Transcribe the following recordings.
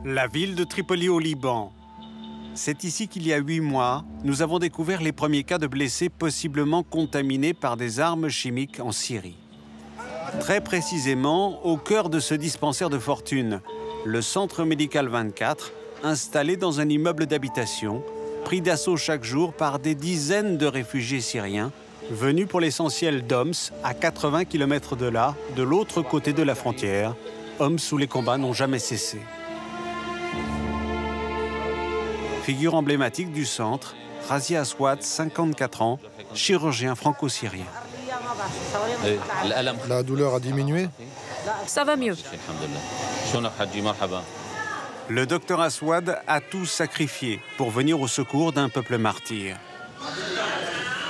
La ville de Tripoli au Liban. C'est ici qu'il y a 8 mois, nous avons découvert les premiers cas de blessés possiblement contaminés par des armes chimiques en Syrie. Très précisément, au cœur de ce dispensaire de fortune, le Centre médical 24, installé dans un immeuble d'habitation, pris d'assaut chaque jour par des dizaines de réfugiés syriens, venus pour l'essentiel d'Homs, à 80 km de là, de l'autre côté de la frontière, Homs où les combats n'ont jamais cessé. Figure emblématique du centre, Razi Aswad, 54 ans, chirurgien franco-syrien. La douleur a diminué? Ça va mieux. Le docteur Aswad a tout sacrifié pour venir au secours d'un peuple martyr.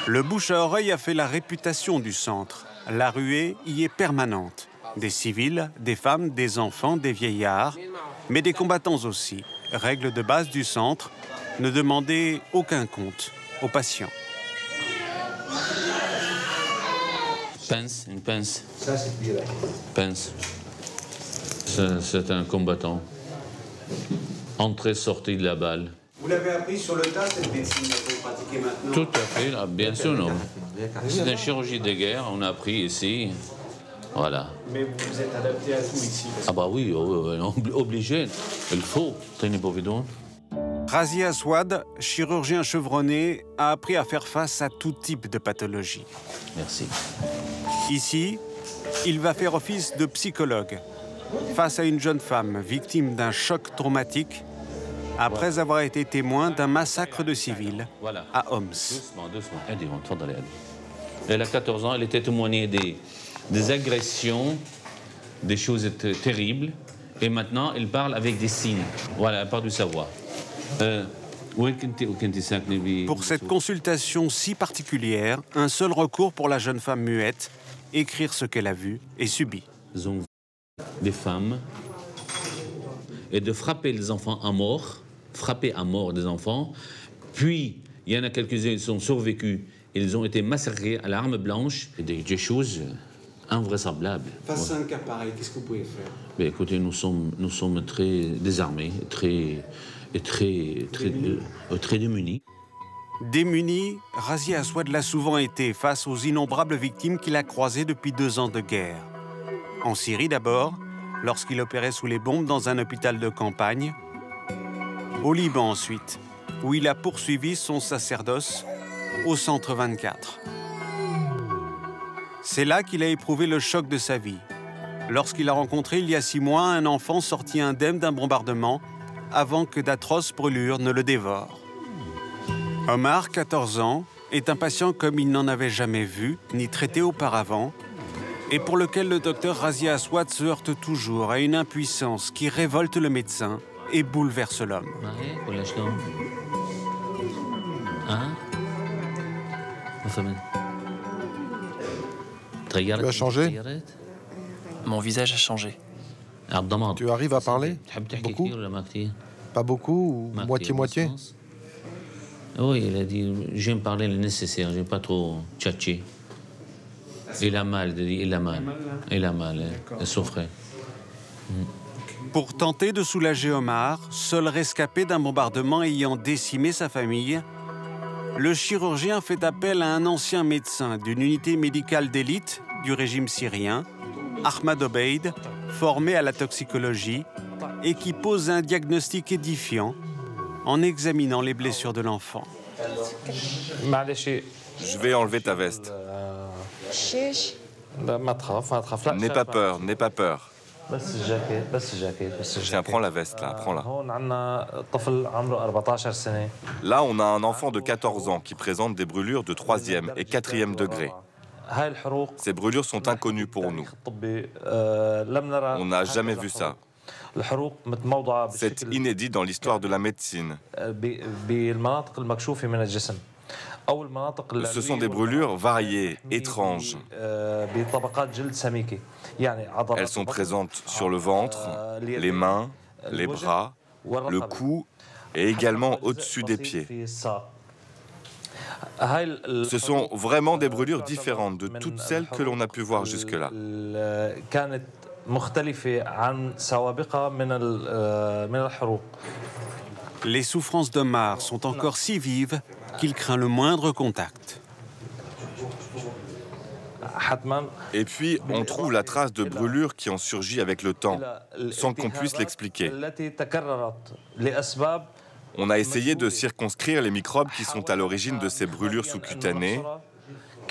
Le bouche à oreille a fait la réputation du centre. La ruée y est permanente. Des civils, des femmes, des enfants, des vieillards, mais des combattants aussi. Règle de base du centre, ne demandez aucun compte aux patients. Une pince. Ça, c'est pince. C'est un combattant. Entrée-sortie de la balle. Vous l'avez appris sur le tas, cette médecine que vous pratiquez maintenant? Tout à fait, là, bien sûr, non. C'est une chirurgie de guerre, on a appris ici. Voilà. Mais vous vous êtes adapté à tout ici? Ah bah oui, obligé. Il faut. Razi Aswad, chirurgien chevronné, a appris à faire face à tout type de pathologie. Merci. Ici, il va faire office de psychologue face à une jeune femme victime d'un choc traumatique après avoir été témoin d'un massacre de civils à Homs. Doucement. Elle a 14 ans, elle était témoignée des agressions, des choses terribles, et maintenant elle parle avec des signes. Voilà, elle parle du savoir. Pour cette consultation si particulière, un seul recours pour la jeune femme muette, écrire ce qu'elle a vu et subi. Des femmes et de frapper les enfants à mort, frapper à mort des enfants, puis il y en a quelques-uns qui sont survécus, ils ont été massacrés à l'arme blanche, et des choses invraisemblables. Face à un cas pareil, qu'est-ce que vous pouvez faire? Mais écoutez, nous sommes très désarmés, très démunis. Démuni, Razi Aswad l'a souvent été face aux innombrables victimes qu'il a croisées depuis 2 ans de guerre. En Syrie d'abord, lorsqu'il opérait sous les bombes dans un hôpital de campagne. Au Liban ensuite, où il a poursuivi son sacerdoce au Centre 24. C'est là qu'il a éprouvé le choc de sa vie, lorsqu'il a rencontré il y a 6 mois un enfant sorti indemne d'un bombardement avant que d'atroces brûlures ne le dévorent. Omar, 14 ans, est un patient comme il n'en avait jamais vu ni traité auparavant et pour lequel le docteur Razi Aswad se heurte toujours à une impuissance qui révolte le médecin et bouleverse l'homme. Tu as changé? Mon visage a changé. Tu arrives à parler? Beaucoup? Pas beaucoup ou moitié-moitié? Oui, il a dit, j'aime parler le nécessaire, j'aime pas trop tchatcher. Il a mal, il a mal, il souffrait. Pour tenter de soulager Omar, seul rescapé d'un bombardement ayant décimé sa famille, le chirurgien fait appel à un ancien médecin d'une unité médicale d'élite du régime syrien, Ahmad Obeid, formé à la toxicologie et qui pose un diagnostic édifiant en examinant les blessures de l'enfant. Je vais enlever ta veste. N'aie pas peur, n'aie pas peur. Tiens, prends la veste, là, prends-la. Là, on a un enfant de 14 ans qui présente des brûlures de 3e et 4e degré. Ces brûlures sont inconnues pour nous. On n'a jamais vu ça. C'est inédit dans l'histoire de la médecine. Ce sont des brûlures variées, étranges. Elles sont présentes sur le ventre, les mains, les bras, le cou et également au-dessus des pieds. Ce sont vraiment des brûlures différentes de toutes celles que l'on a pu voir jusque-là. Les souffrances d'Omar sont encore si vives qu'il craint le moindre contact. Et puis, on trouve la trace de brûlures qui ont surgi avec le temps, sans qu'on puisse l'expliquer. On a essayé de circonscrire les microbes qui sont à l'origine de ces brûlures sous-cutanées,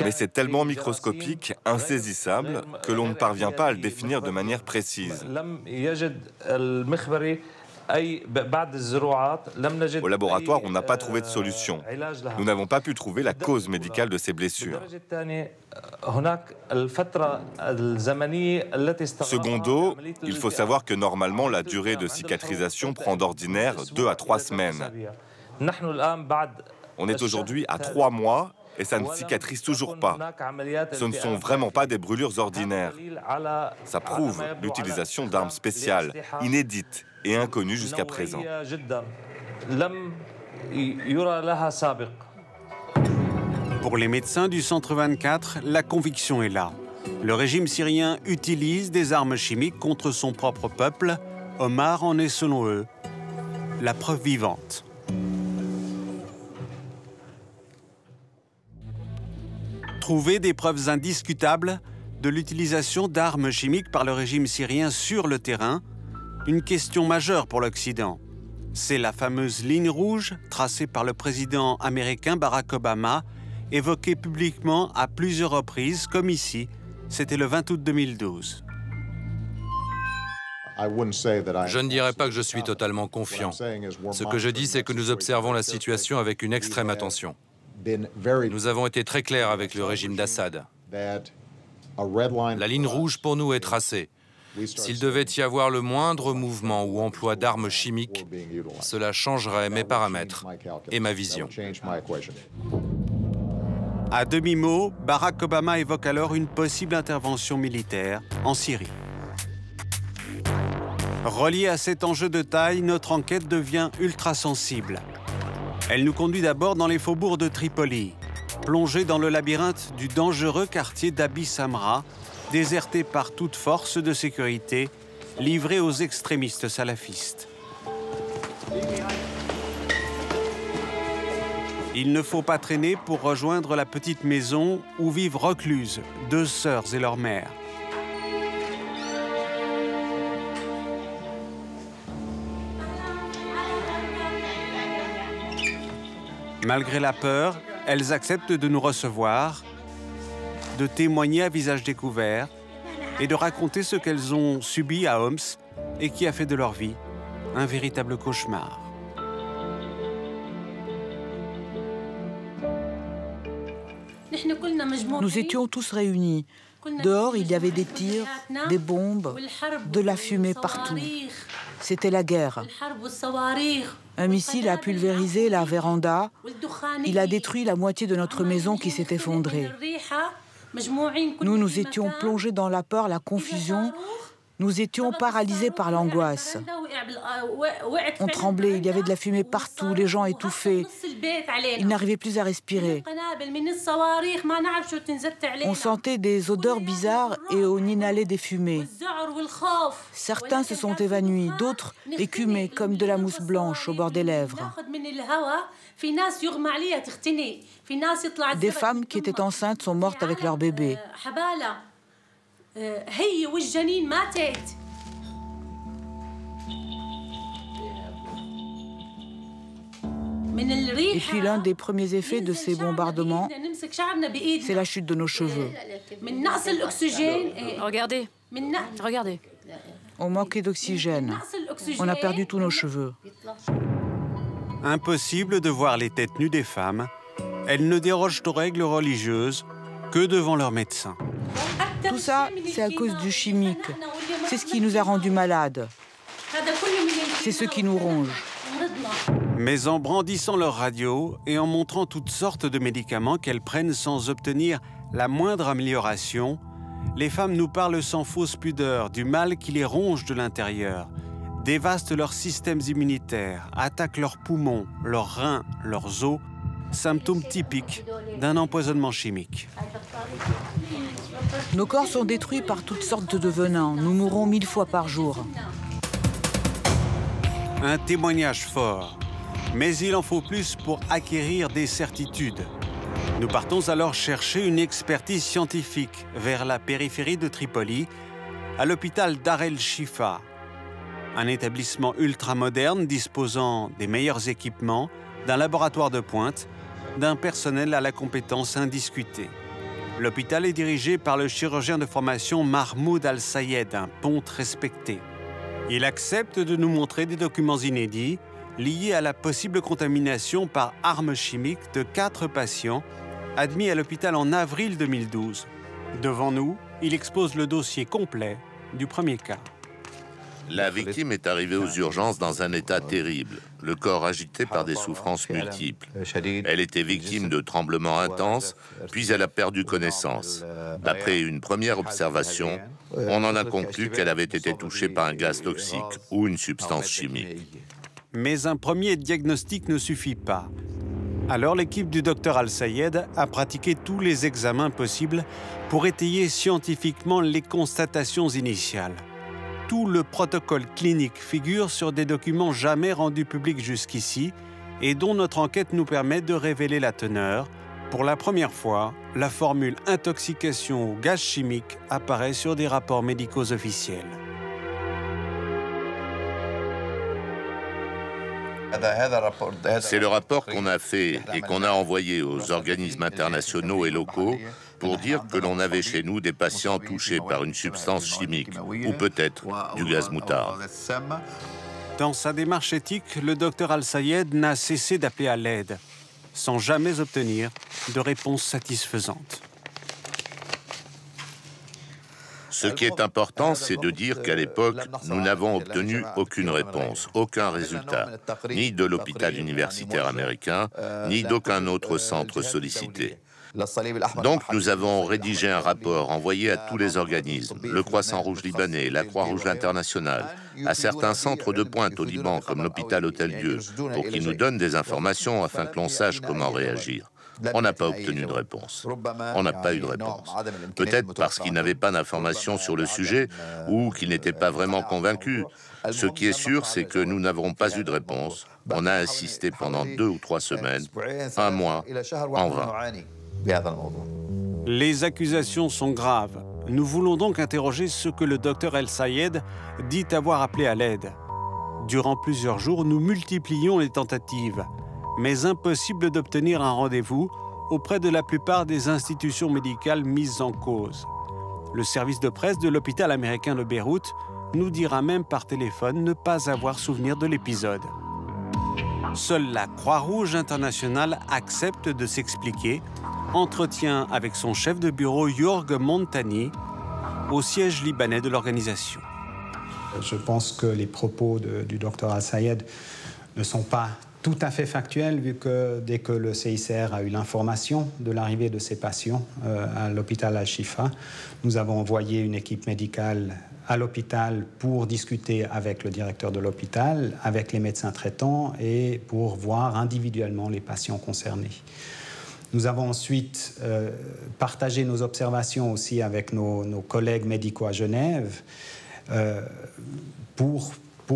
mais c'est tellement microscopique, insaisissable, que l'on ne parvient pas à le définir de manière précise. Au laboratoire, on n'a pas trouvé de solution. Nous n'avons pas pu trouver la cause médicale de ces blessures. Secondo, il faut savoir que normalement, la durée de cicatrisation prend d'ordinaire 2 à 3 semaines. On est aujourd'hui à 3 mois et ça ne cicatrise toujours pas. Ce ne sont vraiment pas des brûlures ordinaires. Ça prouve l'utilisation d'armes spéciales, inédites et inconnues jusqu'à présent. Pour les médecins du Centre 24, la conviction est là. Le régime syrien utilise des armes chimiques contre son propre peuple. Omar en est, selon eux, la preuve vivante. Trouver des preuves indiscutables de l'utilisation d'armes chimiques par le régime syrien sur le terrain, une question majeure pour l'Occident. C'est la fameuse ligne rouge tracée par le président américain Barack Obama, évoquée publiquement à plusieurs reprises, comme ici, c'était le 20 août 2012. Je ne dirais pas que je suis totalement confiant. Ce que je dis, c'est que nous observons la situation avec une extrême attention. Nous avons été très clairs avec le régime d'Assad. La ligne rouge pour nous est tracée. S'il devait y avoir le moindre mouvement ou emploi d'armes chimiques, cela changerait mes paramètres et ma vision. À demi-mot, Barack Obama évoque alors une possible intervention militaire en Syrie. Reliée à cet enjeu de taille, notre enquête devient ultra sensible. Elle nous conduit d'abord dans les faubourgs de Tripoli, plongée dans le labyrinthe du dangereux quartier d'Abi Samra, déserté par toute force de sécurité, livré aux extrémistes salafistes. Il ne faut pas traîner pour rejoindre la petite maison où vivent recluses 2 sœurs et leur mère. Malgré la peur, elles acceptent de nous recevoir, de témoigner à visage découvert et de raconter ce qu'elles ont subi à Homs et qui a fait de leur vie un véritable cauchemar. Nous étions tous réunis. Dehors, il y avait des tirs, des bombes, de la fumée partout. C'était la guerre. Un missile a pulvérisé la véranda. Il a détruit la moitié de notre maison qui s'est effondrée. Nous étions plongés dans la peur, la confusion. Nous étions paralysés par l'angoisse. On tremblait, il y avait de la fumée partout, les gens étouffés. Ils n'arrivaient plus à respirer. On sentait des odeurs bizarres et on inhalait des fumées. Certains se sont évanouis, d'autres écumaient comme de la mousse blanche au bord des lèvres. Des femmes qui étaient enceintes sont mortes avec leur bébé. Et puis l'un des premiers effets de ces bombardements, c'est la chute de nos cheveux. Regardez, regardez. On manquait d'oxygène. On a perdu tous nos cheveux. Impossible de voir les têtes nues des femmes. Elles ne dérogent aux règles religieuses que devant leur médecin. Tout ça, c'est à cause du chimique. C'est ce qui nous a rendus malades. C'est ce qui nous ronge. Mais en brandissant leur radio et en montrant toutes sortes de médicaments qu'elles prennent sans obtenir la moindre amélioration, les femmes nous parlent sans fausse pudeur du mal qui les ronge de l'intérieur, dévaste leurs systèmes immunitaires, attaque leurs poumons, leurs reins, leurs os, symptômes typiques d'un empoisonnement chimique. Nos corps sont détruits par toutes sortes de venins. Nous mourrons 1000 fois par jour. Un témoignage fort. Mais il en faut plus pour acquérir des certitudes. Nous partons alors chercher une expertise scientifique vers la périphérie de Tripoli, à l'hôpital Dar el-Shifa, un établissement ultramoderne disposant des meilleurs équipements, d'un laboratoire de pointe, d'un personnel à la compétence indiscutée. L'hôpital est dirigé par le chirurgien de formation Mahmoud Al-Sayed, un ponte respecté. Il accepte de nous montrer des documents inédits liés à la possible contamination par armes chimiques de 4 patients admis à l'hôpital en avril 2012. Devant nous, il expose le dossier complet du premier cas. La victime est arrivée aux urgences dans un état terrible, le corps agité par des souffrances multiples. Elle était victime de tremblements intenses, puis elle a perdu connaissance. Après une première observation, on en a conclu qu'elle avait été touchée par un gaz toxique ou une substance chimique. Mais un premier diagnostic ne suffit pas. Alors l'équipe du docteur Al-Sayed a pratiqué tous les examens possibles pour étayer scientifiquement les constatations initiales. Tout le protocole clinique figure sur des documents jamais rendus publics jusqu'ici et dont notre enquête nous permet de révéler la teneur. Pour la première fois, la formule intoxication au gaz chimique apparaît sur des rapports médicaux officiels. C'est le rapport qu'on a fait et qu'on a envoyé aux organismes internationaux et locaux pour dire que l'on avait chez nous des patients touchés par une substance chimique ou peut-être du gaz moutarde. Dans sa démarche éthique, le docteur Al-Sayed n'a cessé d'appeler à l'aide, sans jamais obtenir de réponse satisfaisante. Ce qui est important, c'est de dire qu'à l'époque, nous n'avons obtenu aucune réponse, aucun résultat, ni de l'hôpital universitaire américain, ni d'aucun autre centre sollicité. Donc, nous avons rédigé un rapport envoyé à tous les organismes, le Croissant-Rouge libanais, la Croix-Rouge internationale, à certains centres de pointe au Liban, comme l'hôpital Hôtel-Dieu, pour qu'ils nous donnent des informations afin que l'on sache comment réagir. On n'a pas obtenu de réponse. On n'a pas eu de réponse. Peut-être parce qu'ils n'avaient pas d'informations sur le sujet ou qu'ils n'étaient pas vraiment convaincus. Ce qui est sûr, c'est que nous n'avons pas eu de réponse. On a insisté pendant 2 ou 3 semaines, un mois, en vain. Les accusations sont graves. Nous voulons donc interroger ce que le docteur El-Sayed dit avoir appelé à l'aide. Durant plusieurs jours, nous multiplions les tentatives, mais impossible d'obtenir un rendez-vous auprès de la plupart des institutions médicales mises en cause. Le service de presse de l'hôpital américain de Beyrouth nous dira même par téléphone ne pas avoir souvenir de l'épisode. Seule la Croix-Rouge internationale accepte de s'expliquer. Entretien avec son chef de bureau, Jorg Montani, au siège libanais de l'organisation. Je pense que les propos du docteur Al-Sayed ne sont pas tout à fait factuels, vu que dès que le CICR a eu l'information de l'arrivée de ces patients à l'hôpital Al-Shifa, nous avons envoyé une équipe médicale à l'hôpital pour discuter avec le directeur de l'hôpital, avec les médecins traitants et pour voir individuellement les patients concernés. Nous avons ensuite partagé nos observations aussi avec nos collègues médicaux à Genève pour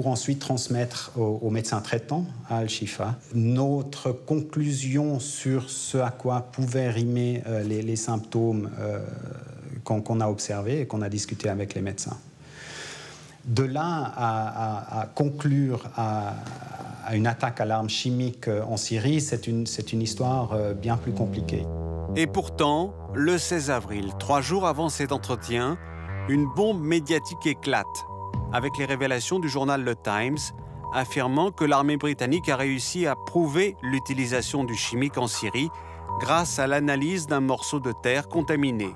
ensuite transmettre aux médecins traitants à Al-Shifa notre conclusion sur ce à quoi pouvaient rimer les symptômes qu'on a observés et qu'on a discuté avec les médecins. De là à conclure à une attaque à l'arme chimique en Syrie, c'est une histoire bien plus compliquée. Et pourtant, le 16 avril, 3 jours avant cet entretien, une bombe médiatique éclate, avec les révélations du journal Le Times, affirmant que l'armée britannique a réussi à prouver l'utilisation du chimique en Syrie grâce à l'analyse d'un morceau de terre contaminé.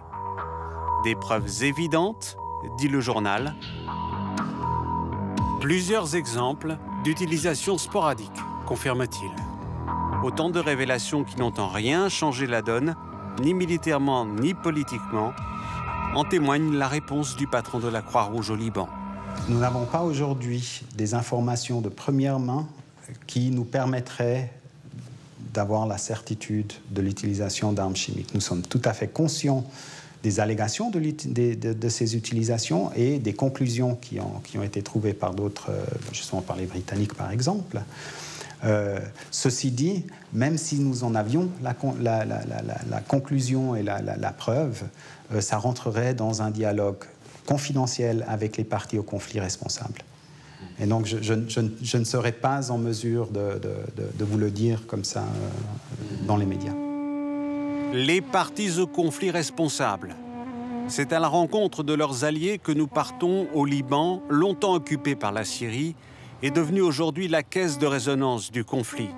Des preuves évidentes, dit le journal. Plusieurs exemples d'utilisation sporadique, confirme-t-il. Autant de révélations qui n'ont en rien changé la donne, ni militairement ni politiquement. En témoigne la réponse du patron de la Croix-Rouge au Liban. Nous n'avons pas aujourd'hui des informations de première main qui nous permettraient d'avoir la certitude de l'utilisation d'armes chimiques. Nous sommes tout à fait conscients des allégations de ces utilisations et des conclusions qui ont été trouvées par d'autres, justement par les Britanniques par exemple. Ceci dit, même si nous en avions la conclusion et la preuve, ça rentrerait dans un dialogue confidentiel avec les parties au conflit responsables. Et donc je ne serais pas en mesure de vous le dire comme ça dans les médias. Les parties au conflit responsables. C'est à la rencontre de leurs alliés que nous partons au Liban, longtemps occupé par la Syrie, est devenu aujourd'hui la caisse de résonance du conflit.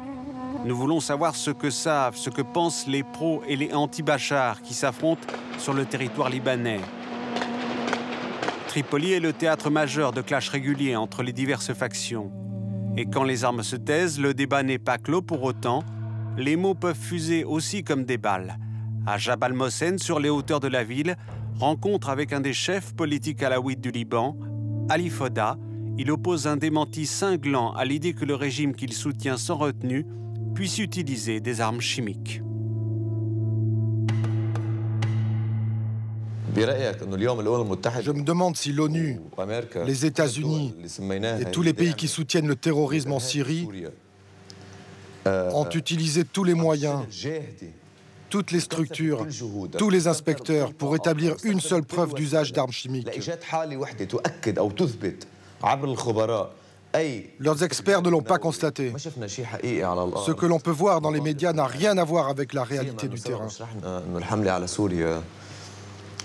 Nous voulons savoir ce que savent, ce que pensent les pros et les anti-Bachar qui s'affrontent sur le territoire libanais. Tripoli est le théâtre majeur de clashs réguliers entre les diverses factions. Et quand les armes se taisent, le débat n'est pas clos pour autant. Les mots peuvent fuser aussi comme des balles. À Jabal Mohsen, sur les hauteurs de la ville, rencontre avec un des chefs politiques alaouites du Liban, Ali Foda. Il oppose un démenti cinglant à l'idée que le régime qu'il soutient sans retenue puisse utiliser des armes chimiques. Je me demande si l'ONU, les États-Unis et tous les pays qui soutiennent le terrorisme en Syrie ont utilisé tous les moyens, toutes les structures, tous les inspecteurs pour établir une seule preuve d'usage d'armes chimiques. Leurs experts ne l'ont pas constaté. Ce que l'on peut voir dans les médias n'a rien à voir avec la réalité du terrain.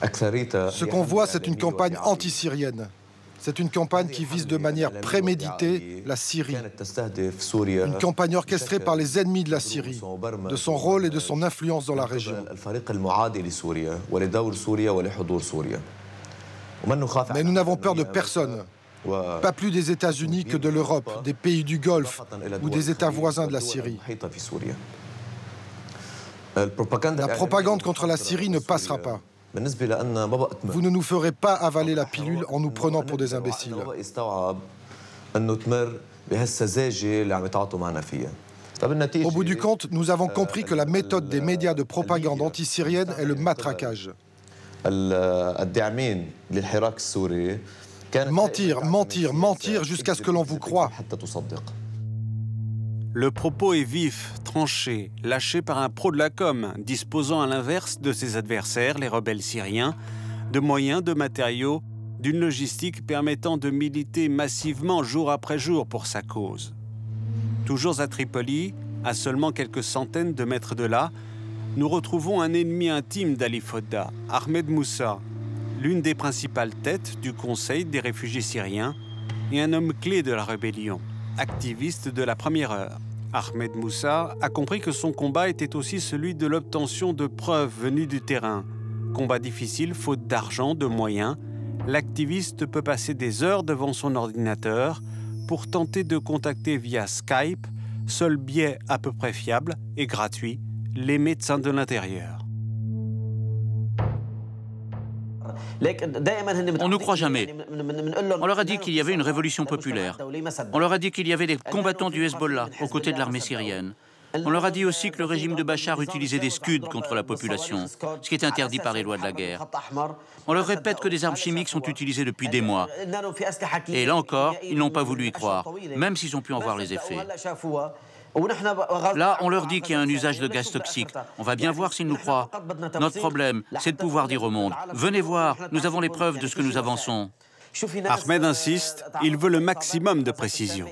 Ce qu'on voit, c'est une campagne anti-syrienne. C'est une campagne qui vise de manière préméditée la Syrie. Une campagne orchestrée par les ennemis de la Syrie, de son rôle et de son influence dans la région. Mais nous n'avons peur de personne. Pas plus des États-Unis que de l'Europe, des pays du Golfe ou des États voisins de la Syrie. La propagande contre la Syrie ne passera pas. Vous ne nous ferez pas avaler la pilule en nous prenant pour des imbéciles. Au bout du compte, nous avons compris que la méthode des médias de propagande anti-syrienne est le matraquage. Mentir, mentir, mentir jusqu'à ce que l'on vous croie. Le propos est vif, tranché, lâché par un pro de la com, disposant à l'inverse de ses adversaires, les rebelles syriens, de moyens, de matériaux, d'une logistique permettant de militer massivement jour après jour pour sa cause. Toujours à Tripoli, à seulement quelques centaines de mètres de là, nous retrouvons un ennemi intime d'Ali Foda, Ahmed Moussa, l'une des principales têtes du Conseil des réfugiés syriens et un homme clé de la rébellion, activiste de la première heure. Ahmed Moussa a compris que son combat était aussi celui de l'obtention de preuves venues du terrain. Combat difficile, faute d'argent, de moyens. L'activiste peut passer des heures devant son ordinateur pour tenter de contacter via Skype, seul biais à peu près fiable et gratuit, les médecins de l'intérieur. On ne croit jamais. On leur a dit qu'il y avait une révolution populaire. On leur a dit qu'il y avait des combattants du Hezbollah aux côtés de l'armée syrienne. On leur a dit aussi que le régime de Bachar utilisait des scuds contre la population, ce qui est interdit par les lois de la guerre. On leur répète que des armes chimiques sont utilisées depuis des mois. Et là encore, ils n'ont pas voulu y croire, même s'ils ont pu en voir les effets. Là, on leur dit qu'il y a un usage de gaz toxique. On va bien voir s'ils nous croient. Notre problème, c'est de pouvoir dire au monde « Venez voir, nous avons les preuves de ce que nous avançons ». Ahmed insiste, il veut le maximum de précision.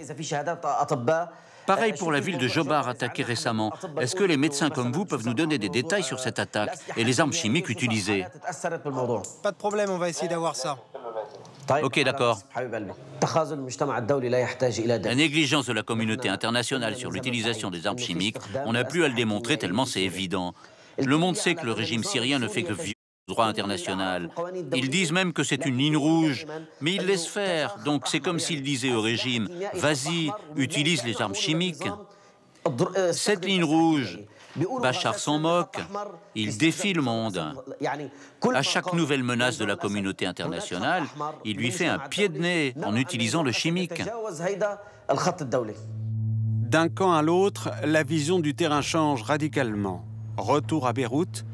Pareil pour la ville de Jobar attaquée récemment. Est-ce que les médecins comme vous peuvent nous donner des détails sur cette attaque et les armes chimiques utilisées? Pas de problème, on va essayer d'avoir ça. Ok, d'accord. La négligence de la communauté internationale sur l'utilisation des armes chimiques, on n'a plus à le démontrer tellement c'est évident. Le monde sait que le régime syrien ne fait que violer le droit international. Ils disent même que c'est une ligne rouge, mais ils laissent faire. Donc c'est comme s'ils disaient au régime « Vas-y, utilise les armes chimiques ». Cette ligne rouge, Bachar s'en moque, il défie le monde. À chaque nouvelle menace de la communauté internationale, il lui fait un pied de nez en utilisant le chimique. D'un camp à l'autre, la vision du terrain change radicalement. Retour à Beyrouth,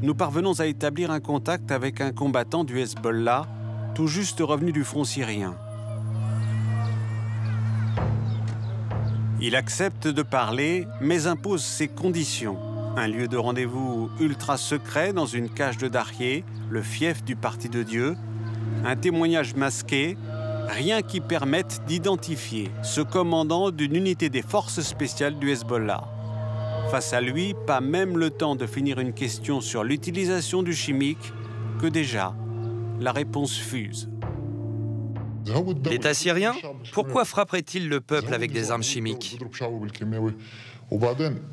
nous parvenons à établir un contact avec un combattant du Hezbollah, tout juste revenu du front syrien. Il accepte de parler, mais impose ses conditions. Un lieu de rendez-vous ultra secret dans une cage de Darhieh, le fief du Parti de Dieu, un témoignage masqué, rien qui permette d'identifier ce commandant d'une unité des forces spéciales du Hezbollah. Face à lui, pas même le temps de finir une question sur l'utilisation du chimique, que déjà, la réponse fuse. L'État syrien, pourquoi frapperait-il le peuple avec des armes chimiques?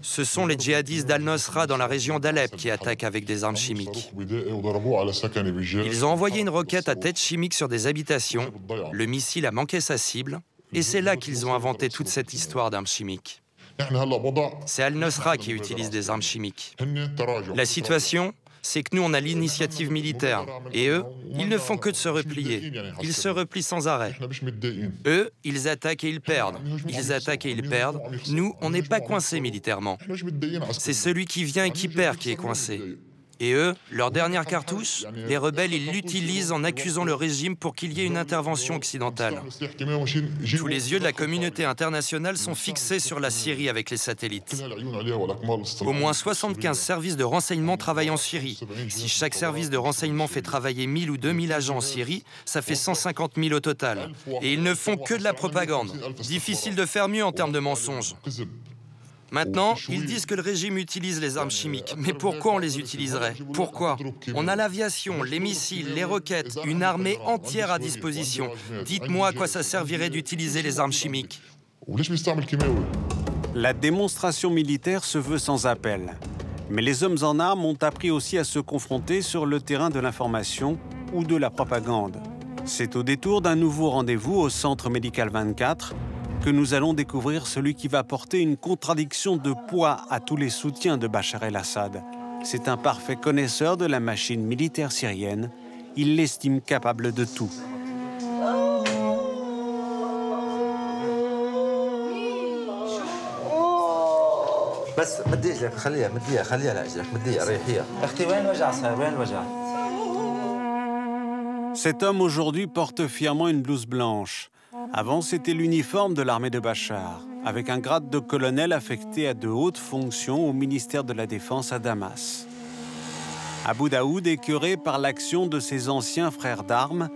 Ce sont les djihadistes d'Al-Nosra dans la région d'Alep qui attaquent avec des armes chimiques. Ils ont envoyé une roquette à tête chimique sur des habitations, le missile a manqué sa cible, et c'est là qu'ils ont inventé toute cette histoire d'armes chimiques. C'est Al-Nosra qui utilise des armes chimiques. La situation, c'est que nous, on a l'initiative militaire. Et eux, ils ne font que de se replier. Ils se replient sans arrêt. Eux, ils attaquent et ils perdent. Ils attaquent et ils perdent. Nous, on n'est pas coincés militairement. C'est celui qui vient et qui perd qui est coincé. Et eux, leur dernière cartouche, les rebelles, ils l'utilisent en accusant le régime pour qu'il y ait une intervention occidentale. Tous les yeux de la communauté internationale sont fixés sur la Syrie avec les satellites. Au moins 75 services de renseignement travaillent en Syrie. Si chaque service de renseignement fait travailler 1000 ou 2000 agents en Syrie, ça fait 150 000 au total. Et ils ne font que de la propagande. Difficile de faire mieux en termes de mensonges. Maintenant, ils disent que le régime utilise les armes chimiques. Mais pourquoi on les utiliserait? Pourquoi? On a l'aviation, les missiles, les roquettes, une armée entière à disposition. Dites-moi à quoi ça servirait d'utiliser les armes chimiques. La démonstration militaire se veut sans appel. Mais les hommes en armes ont appris aussi à se confronter sur le terrain de l'information ou de la propagande. C'est au détour d'un nouveau rendez-vous au Centre Médical 24 que nous allons découvrir celui qui va porter une contradiction de poids à tous les soutiens de Bachar el-Assad. C'est un parfait connaisseur de la machine militaire syrienne. Il l'estime capable de tout. Cet homme aujourd'hui porte fièrement une blouse blanche. Avant, c'était l'uniforme de l'armée de Bachar, avec un grade de colonel affecté à de hautes fonctions au ministère de la Défense à Damas. Abu Daoud, écœuré par l'action de ses anciens frères d'armes,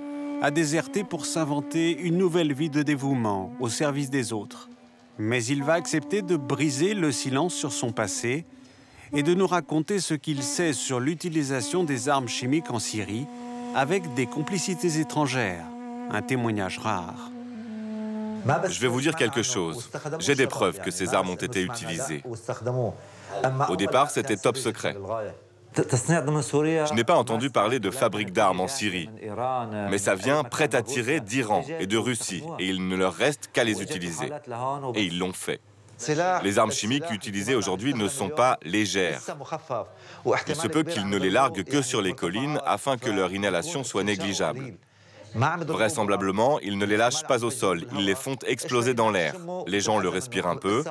a déserté pour s'inventer une nouvelle vie de dévouement au service des autres. Mais il va accepter de briser le silence sur son passé et de nous raconter ce qu'il sait sur l'utilisation des armes chimiques en Syrie avec des complicités étrangères, un témoignage rare. Je vais vous dire quelque chose. J'ai des preuves que ces armes ont été utilisées. Au départ, c'était top secret. Je n'ai pas entendu parler de fabrique d'armes en Syrie, mais ça vient prêt à tirer d'Iran et de Russie, et il ne leur reste qu'à les utiliser. Et ils l'ont fait. Les armes chimiques utilisées aujourd'hui ne sont pas légères. Il se peut qu'ils ne les larguent que sur les collines afin que leur inhalation soit négligeable. Vraisemblablement, ils ne les lâchent pas au sol, ils les font exploser dans l'air. Les gens le respirent un peu.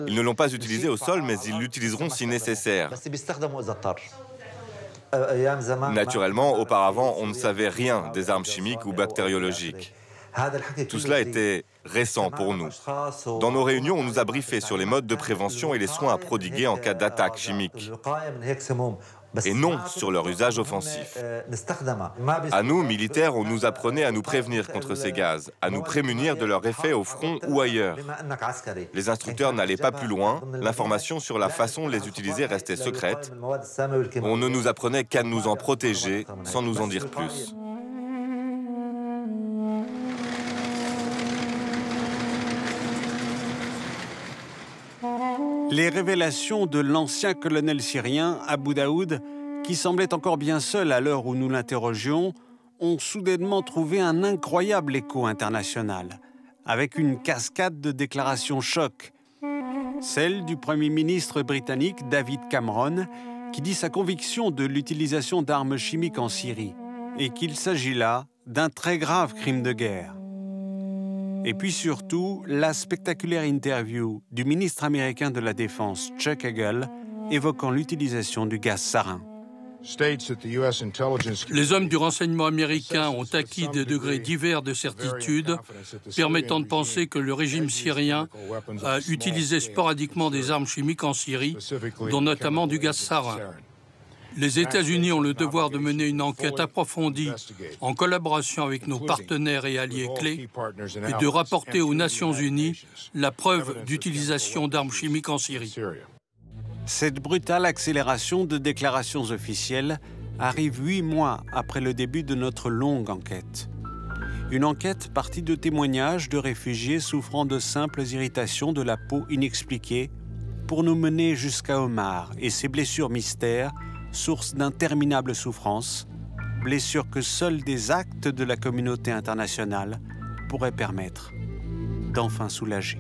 Ils ne l'ont pas utilisé au sol, mais ils l'utiliseront si nécessaire. Naturellement, auparavant, on ne savait rien des armes chimiques ou bactériologiques. Tout cela était récent pour nous. Dans nos réunions, on nous a briefé sur les modes de prévention et les soins à prodiguer en cas d'attaque chimique. Et non sur leur usage offensif. À nous, militaires, on nous apprenait à nous prévenir contre ces gaz, à nous prémunir de leur effet au front ou ailleurs. Les instructeurs n'allaient pas plus loin, l'information sur la façon de les utiliser restait secrète. On ne nous apprenait qu'à nous en protéger sans nous en dire plus. Les révélations de l'ancien colonel syrien Abu Daoud, qui semblait encore bien seul à l'heure où nous l'interrogions, ont soudainement trouvé un incroyable écho international, avec une cascade de déclarations choc. Celle du Premier ministre britannique David Cameron, qui dit sa conviction de l'utilisation d'armes chimiques en Syrie, et qu'il s'agit là d'un très grave crime de guerre. Et puis surtout, la spectaculaire interview du ministre américain de la Défense, Chuck Hagel, évoquant l'utilisation du gaz sarin. Les hommes du renseignement américain ont acquis des degrés divers de certitude, permettant de penser que le régime syrien a utilisé sporadiquement des armes chimiques en Syrie, dont notamment du gaz sarin. Les États-Unis ont le devoir de mener une enquête approfondie en collaboration avec nos partenaires et alliés clés et de rapporter aux Nations Unies la preuve d'utilisation d'armes chimiques en Syrie. Cette brutale accélération de déclarations officielles arrive 8 mois après le début de notre longue enquête. Une enquête partie de témoignages de réfugiés souffrant de simples irritations de la peau inexpliquées pour nous mener jusqu'à Omar et ses blessures mystères, source d'interminables souffrances, blessures que seuls des actes de la communauté internationale pourraient permettre d'enfin soulager.